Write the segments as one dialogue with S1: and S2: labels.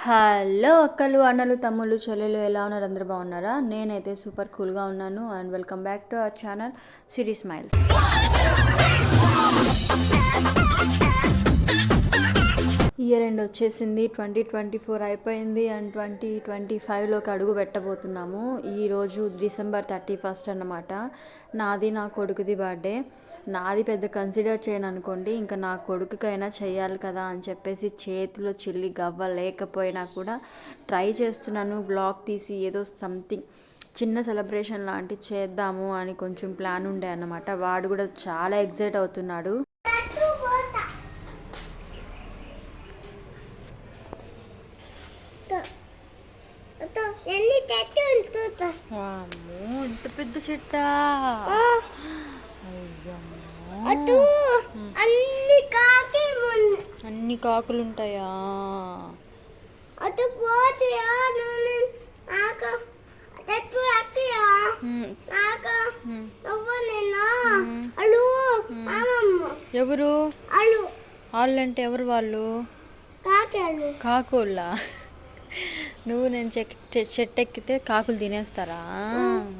S1: Hello అక్కలు, అన్నలు, తమ్ముళ్ళు, చెల్లెలు ఎలా ఉన్నారు? అందరూ బాగున్నారా? నేనైతే సూపర్ కూల్గా ఉన్నాను. And welcome back to our channel Siri smiles. Year end వచ్చేసింది, 2024 అయిపోయింది అండ్ 2025లోకి అడుగు పెట్టబోతున్నాము. ఈరోజు డిసెంబర్ 31 అన్నమాట. నాది నా కొడుకుది బర్త్డే. నాది పెద్ద కన్సిడర్ చేయను అనుకోండి, ఇంకా నా కొడుకుకైనా చేయాలి కదా అని చెప్పేసి చేతిలో చిల్లి గవ్వ లేకపోయినా కూడా ట్రై చేస్తున్నాను. బ్లాగ్ తీసి ఏదో సంథింగ్ చిన్న సెలబ్రేషన్ లాంటి చేద్దాము అని కొంచెం ప్లాన్ ఉండే అన్నమాట. వాడు కూడా చాలా ఎగ్జైట్ అవుతున్నాడు. ఇంత పెద్ద చెట్టా? అన్ని కాకులు ఉంటాయా? ఎవరు వాళ్ళు? అంటే ఎవరు వాళ్ళు? కాకుల? నువ్వు నేను చెట్టు ఎక్కితే కాకులు తినేస్తారా?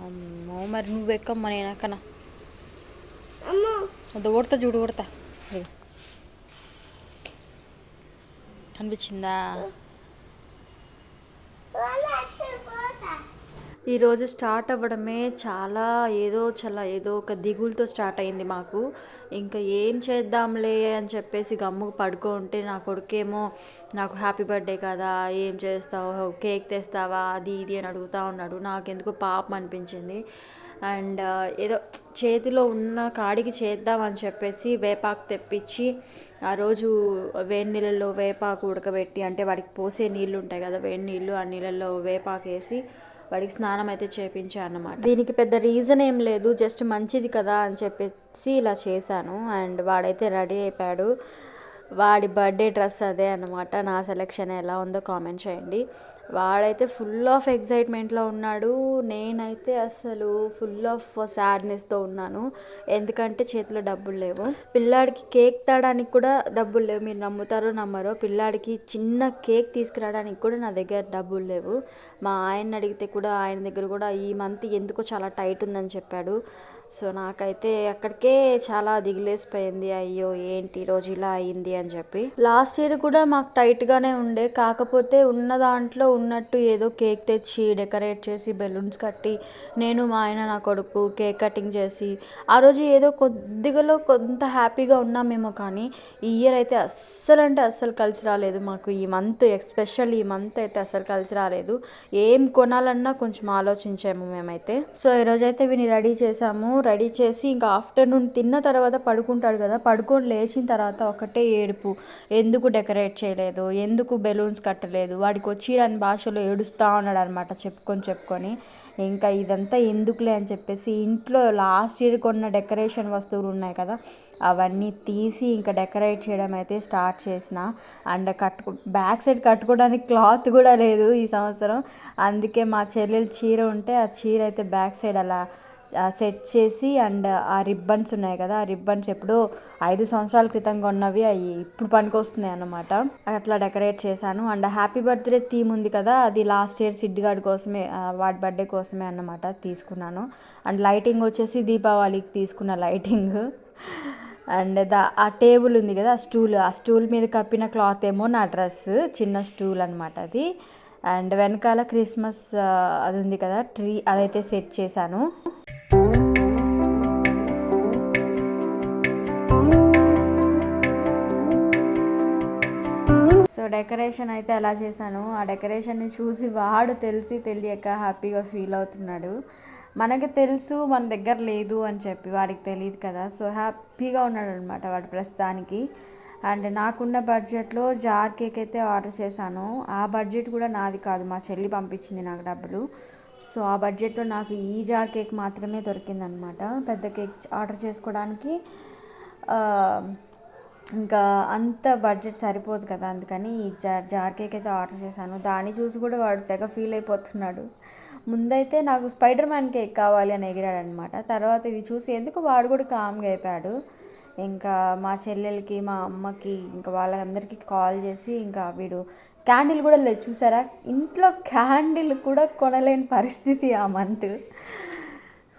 S1: అమ్మో, మరి నువ్వు ఎక్కమ్మా, నేను ఎక్కనా? అది ఓడతా, చూడు ఓడతా. కనిపించిందా? ఈరోజు స్టార్ట్ అవ్వడమే ఏదో ఒక దిగులతో స్టార్ట్ అయింది మాకు. ఇంకా ఏం చేద్దాంలే అని చెప్పేసి గమ్ముకు పడుకుంటే, నా కొడుకేమో నాకు హ్యాపీ బర్త్డే కదా, ఏం చేస్తావు, కేక్ తెస్తావా, అది ఇది అని అడుగుతూ ఉన్నాడు. నాకెందుకు పాపం అనిపించింది. అండ్ ఏదో చేతిలో ఉన్న కాడికి చేద్దామని చెప్పేసి వేపాకు తెప్పించి ఆ రోజు వేడి నీళ్ళల్లో వేపాకు ఉడకబెట్టి, అంటే వాడికి పోసే నీళ్ళు ఉంటాయి కదా, వేడి నీళ్ళు, ఆ నీళ్ళల్లో వేపాకు వేసి వాడికి స్నానం అయితే చేయించాను అన్నమాట. దీనికి పెద్ద రీజన్ ఏం లేదు, జస్ట్ మంచిది కదా అని చెప్పేసి ఇలా చేశాను. అండ్ వాడైతే రెడీ అయిపోయాడు. వాడి బర్త్డే డ్రెస్ అదే అన్నమాట. నా సెలెక్షన్ ఎలా ఉందో కామెంట్ చేయండి. వాడైతే ఫుల్ ఆఫ్ ఎగ్జైట్మెంట్లో ఉన్నాడు. నేనైతే అసలు ఫుల్ ఆఫ్ సాడ్నెస్తో ఉన్నాను, ఎందుకంటే చేతిలో డబ్బులు లేవు. పిల్లాడికి కేక్ తేడానికి కూడా డబ్బులు లేవు. మీరు నమ్ముతారో నమ్మరో, పిల్లాడికి చిన్న కేక్ తీసుకురావడానికి కూడా నా దగ్గర డబ్బులు లేవు. మా ఆయన అడిగితే కూడా ఆయన దగ్గర కూడా ఈ మంత్ ఎందుకో చాలా టైట్ ఉందని చెప్పాడు. సో నాకైతే అక్కడికే చాలా దిగులేసిపోయింది. అయ్యో ఏంటి ఈరోజు ఇలా అయింది అని చెప్పి. లాస్ట్ ఇయర్ కూడా మాకు టైట్గానే ఉండే, కాకపోతే ఉన్న దాంట్లో ఉన్నట్టు ఏదో కేక్ తెచ్చి డెకరేట్ చేసి బెలూన్స్ కట్టి నేను మా ఆయన నా కొడుకు కేక్ కటింగ్ చేసి ఆ రోజు ఏదో కొద్దిగాలో కొంత హ్యాపీగా ఉన్నామేమో. కానీ ఈ ఇయర్ అయితే అస్సలు కలిసి రాలేదు మాకు. ఈ మంత్ ఎస్పెషల్లీ ఈ మంత్ అయితే అస్సలు కలిసి రాలేదు. ఏం కొనాలన్నా కొంచెం ఆలోచించాము మేమైతే. సో ఈరోజైతే వీని రెడీ చేసాము. రెడీ చేసి ఇంకా ఆఫ్టర్నూన్ తిన్న తర్వాత పడుకుంటాడు కదా, పడుకొని లేచిన తర్వాత ఒకటే ఏడుపు, ఎందుకు డెకరేట్ చేయలేదు, ఎందుకు బెలూన్స్ కట్టలేదు, వాడికి వచ్చి రాని భాషలో ఏడుస్తూ ఉన్నాడు అనమాట. చెప్పుకొని ఇంకా ఇదంతా ఎందుకులే అని చెప్పేసి ఇంట్లో లాస్ట్ ఇయర్ కొన్న డెకరేషన్ వస్తువులు ఉన్నాయి కదా, అవన్నీ తీసి ఇంకా డెకరేట్ చేయడం అయితే స్టార్ట్ చేసిన. అండ్ బ్యాక్ సైడ్ కట్టుకోవడానికి క్లాత్ కూడా లేదు ఈ సంవత్సరం. అందుకే మా చెల్లెలు చీర ఉంటే ఆ చీర అయితే బ్యాక్ సైడ్ అలా సెట్ చేసి, అండ్ ఆ రిబ్బన్స్ ఉన్నాయి కదా, ఆ రిబ్బన్స్ ఎప్పుడో 5 సంవత్సరాల క్రితం కొన్నవి, అవి ఇప్పుడు పనికి వస్తున్నాయి అన్నమాట. అట్లా డెకరేట్ చేశాను. అండ్ హ్యాపీ బర్త్డే థీమ్ ఉంది కదా, అది లాస్ట్ ఇయర్ సిడ్డిగాడి కోసమే, వాడి బర్త్డే కోసమే అన్నమాట తీసుకున్నాను. అండ్ లైటింగ్ వచ్చేసి దీపావళికి తీసుకున్న లైటింగ్. అండ్ ఆ టేబుల్ ఉంది కదా, ఆ స్టూల్ మీద కప్పిన క్లాత్ ఏమో నా డ్రెస్, చిన్న స్టూల్ అనమాట అది. అండ్ వెనకాల క్రిస్మస్ అది ఉంది కదా ట్రీ, అదైతే సెట్ చేశాను. సో డెకరేషన్ అయితే అలా చేశాను. ఆ డెకరేషన్ని చూసి వాడు తెలియక హ్యాపీగా ఫీల్ అవుతున్నాడు. మనకి తెలుసు మన దగ్గర లేదు అని చెప్పి, వాడికి తెలియదు కదా. సో హ్యాపీగా ఉన్నాడు అనమాట వాడు ప్రస్తుతానికి. అండ్ నాకున్న బడ్జెట్లో జార్ కేక్ అయితే ఆర్డర్ చేశాను. ఆ బడ్జెట్ కూడా నాది కాదు, మా చెల్లి పంపించింది నాకు డబ్బులు. సో ఆ బడ్జెట్లో నాకు ఈ జార్ కేక్ మాత్రమే దొరికిందనమాట. పెద్ద కేక్ ఆర్డర్ చేసుకోవడానికి ఇంకా అంత బడ్జెట్ సరిపోదు కదా, అందుకని ఈ జార్ కేక్ అయితే ఆర్డర్ చేశాను. దాన్ని చూసి కూడా వాడు తెగ ఫీల్ అయిపోతున్నాడు. ముందైతే నాకు స్పైడర్ మ్యాన్ కేక్ కావాలి అని ఎగిరాడనమాట. తర్వాత ఇది చూసి ఎందుకు వాడు కూడా కామ్గా అయిపోయాడు. ఇంకా మా చెల్లెలకి, మా అమ్మకి, ఇంకా వాళ్ళందరికీ కాల్ చేసి ఇంకా వీడు క్యాండిల్ కూడా లేదు చూసారా, ఇంట్లో క్యాండిల్ కూడా కొనలేని పరిస్థితి ఆ మంత్.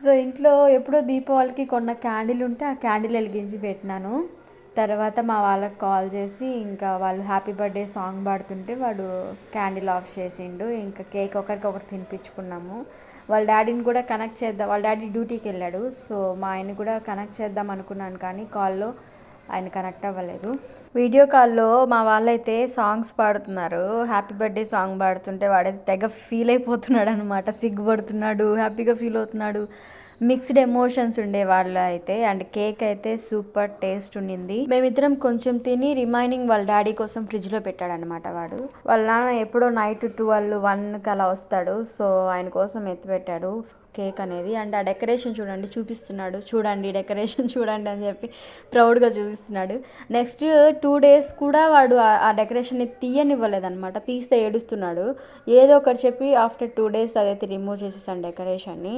S1: సో ఇంట్లో ఎప్పుడో దీపావళికి కొన్న క్యాండిల్ ఉంటే ఆ క్యాండిల్ వెలిగించి పెట్టినాను. తర్వాత మా వాళ్ళకి కాల్ చేసి ఇంకా వాళ్ళు హ్యాపీ బర్త్డే సాంగ్ పాడుతుంటే వాడు క్యాండిల్ ఆఫ్ చేసిండు. ఇంకా కేక్ ఒకరికొకరు తినిపించుకున్నాము. వాళ్ళ డాడీని కూడా కనెక్ట్ చేద్దాం, వాళ్ళ డాడీ డ్యూటీకి వెళ్ళాడు. సో మా ఆయన్ని కూడా కనెక్ట్ చేద్దాం అనుకున్నాను, కానీ కాల్లో ఆయన కనెక్ట్ అవ్వలేదు. వీడియో కాల్లో మా వాళ్ళైతే సాంగ్స్ పాడుతున్నారు. హ్యాపీ బర్త్డే సాంగ్ పాడుతుంటే వాడైతే తెగ ఫీల్ అయిపోతున్నాడు అనమాట. సిగ్గుపడుతున్నాడు, హ్యాపీగా ఫీల్ అవుతున్నాడు. మిక్స్డ్ ఎమోషన్స్ ఉండే వాళ్ళు అయితే. అండ్ కేక్ అయితే సూపర్ టేస్ట్ ఉండింది. మేమిద్దరం కొంచెం తిని రిమైనింగ్ వాళ్ళ డాడీ కోసం ఫ్రిడ్జ్లో పెట్టాడనమాట. వాళ్ళ నాన్న ఎప్పుడో నైట్ 12-1కి అలా వస్తాడు. సో ఆయన కోసం ఎత్తిపెట్టాడు కేక్ అనేది. అండ్ ఆ డెకరేషన్ చూడండి, చూపిస్తున్నాడు, చూడండి డెకరేషన్ చూడండి అని చెప్పి ప్రౌడ్గా చూపిస్తున్నాడు. నెక్స్ట్ 2 days కూడా వాడు ఆ డెకరేషన్ని తీయనివ్వలేదన్నమాట. తీస్తే ఏడుస్తున్నాడు. ఏదో ఒకటి చెప్పి ఆఫ్టర్ 2 days అదైతే రిమూవ్ చేసేసాను డెకరేషన్ని.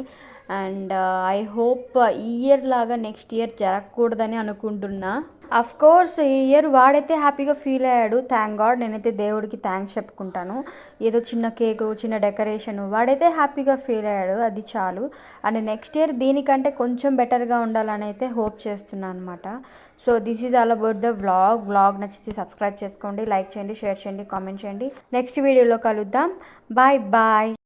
S1: అండ్ ఐ హోప్ ఈ ఇయర్ లాగా నెక్స్ట్ ఇయర్ జరగకూడదని అనుకుంటున్నా. అఫ్ కోర్స్ ఈ ఇయర్ వాడైతే హ్యాపీగా ఫీల్ అయ్యాడు, థ్యాంక్ గాడ్. నేనైతే దేవుడికి థ్యాంక్స్ చెప్పుకుంటాను. ఏదో చిన్న కేకు, చిన్న డెకరేషను, వాడైతే హ్యాపీగా ఫీల్ అయ్యాడు, అది చాలు. అండ్ నెక్స్ట్ ఇయర్ దీనికంటే కొంచెం బెటర్గా ఉండాలని అయితే హోప్ చేస్తున్నాను అనమాట. So this is all about the vlog నచ్చితే సబ్స్క్రైబ్ చేసుకోండి, లైక్ చేయండి, షేర్ చేయండి, కామెంట్ చేయండి. నెక్స్ట్ వీడియోలో కలుద్దాం. Bye bye.